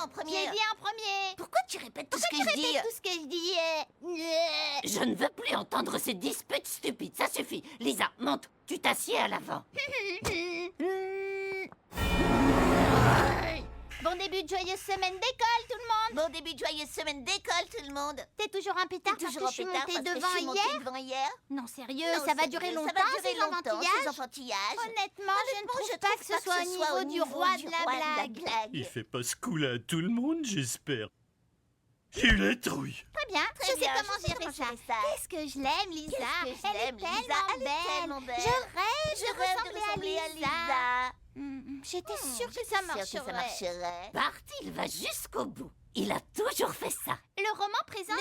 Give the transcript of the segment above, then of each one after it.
en premier. J'ai dit en premier. Pourquoi tu répètes tout ce que je dis? Répète tout ce que je dis. Je ne veux plus entendre ces disputes stupides, ça suffit. Lisa, monte, tu t'assieds à l'avant. Bon début de joyeuse semaine d'école, tout le monde. Bon début de joyeuse semaine d'école, tout le monde. T'es toujours un pétard parce que je suis montée devant hier. Non, sérieux, Non, ça va sérieux, durer ça va longtemps, durer ces longtemps, ces enfantillages. enfantillages. Honnêtement, je ne trouve pas que ce soit au niveau du roi de la blague. Il fait pas ce coup-là à tout le monde, j'espère. Il est trouille. Très bien, Très je sais bien, comment je sais gérer comment ça. gérer ça. Qu'est-ce que je l'aime, Lisa. Qu'est-ce que je l'aime, Lisa. Elle est tellement belle. Je rêve Je rêve de ressembler à Lisa. J'étais sûre que ça Sûre que ça marcherait. Bart, il va jusqu'au bout. Il a toujours fait ça. Le roman présente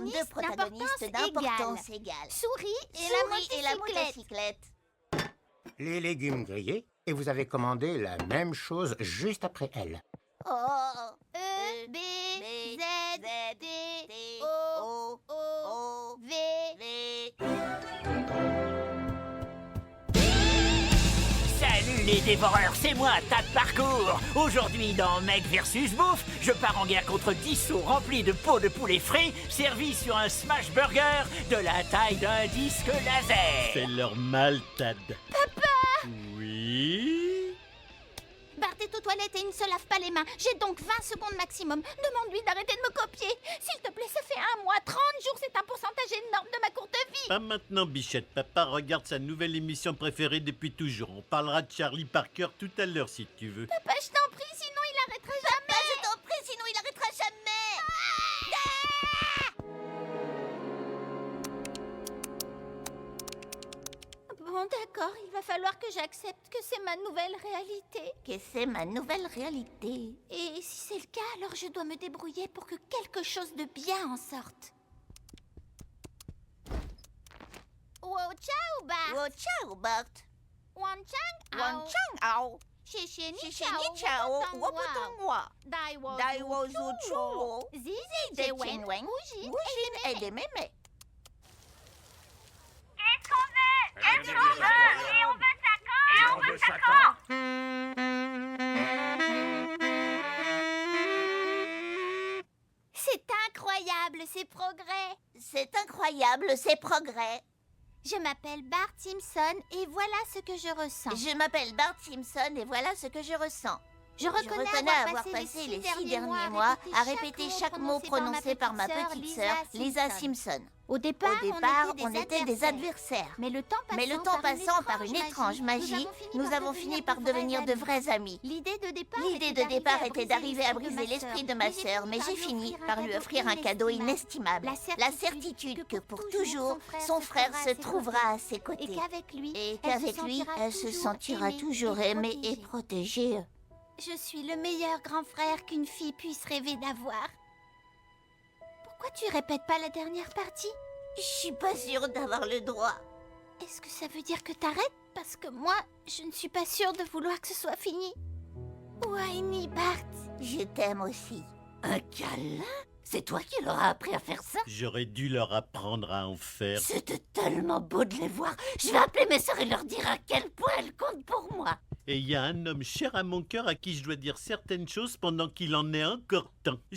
deux protagonistes d'importance égale. Souris et la motocyclette. Les légumes grillés, et vous avez commandé la même chose juste après elle. Oh. E, B, Z, D, O, V. Salut les dévoreurs, c'est moi, Tad Parcours. Aujourd'hui dans Mec versus Bouffe, je pars en guerre contre 10 seaux remplis de peau de poulet frit, servis sur un smash burger de la taille d'un disque laser. Fais leur mal, Tad. Papa! Oui? Bart est aux toilettes et il ne se lave pas les mains. J'ai donc 20 secondes maximum. Demande-lui d'arrêter de me copier. S'il te plaît, ça fait 1 mois. 30 jours, c'est un pourcentage énorme de ma courte vie. Pas maintenant, Bichette. Papa regarde sa nouvelle émission préférée depuis toujours. On parlera de Charlie Parker tout à l'heure, si tu veux. Papa, je t'en prie, sinon il arrêtera jamais. Papa, je t'en prie, sinon il arrêtera jamais. Bon, d'accord, il va falloir que j'accepte que c'est ma nouvelle réalité. Que c'est ma nouvelle réalité. Et si c'est le cas, alors je dois me débrouiller pour que quelque chose de bien en sorte. Wow, ciao, Bart. Oh, ciao, Bart. Wan chang, Wan chang ao. 谢谢你 Chiché ni chao. Waputongwa. Dai Dai wo zu chuo. Zizi De de wen, Chinwen. Wujin Wujin et des mémés. Qu'est-ce qu'on veut? Et on veut ça quand? Et on veut ça quand? C'est incroyable, ces progrès. C'est incroyable, ces progrès. Je m'appelle Bart Simpson et voilà ce que je ressens. Je m'appelle Bart Simpson et voilà ce que je ressens. Je reconnais avoir passé les 6 derniers mois à répéter chaque mot prononcé par ma petite sœur, Lisa Simpson. Au départ, on était des adversaires. Mais le temps passant par une étrange magie, nous avons fini par devenir de vrais amis. L'idée de départ était d'arriver à briser l'esprit de ma sœur, mais j'ai fini par lui offrir un cadeau inestimable. La certitude que pour toujours, son frère se trouvera à ses côtés. Et qu'avec lui, elle se sentira toujours aimée et protégée. Je suis le meilleur grand frère qu'une fille puisse rêver d'avoir. Pourquoi tu répètes pas la dernière partie? Je suis pas sûre d'avoir le droit. Est-ce que ça veut dire que t'arrêtes? Parce que moi, je ne suis pas sûre de vouloir que ce soit fini. Whiny Bart. Je t'aime aussi. Un câlin? C'est toi qui leur as appris à faire ça? J'aurais dû leur apprendre à en faire. C'était tellement beau de les voir. Je vais appeler mes sœurs et leur dire à quel point elles comptent pour moi. Et il y a un homme cher à mon cœur à qui je dois dire certaines choses pendant qu'il en est encore temps.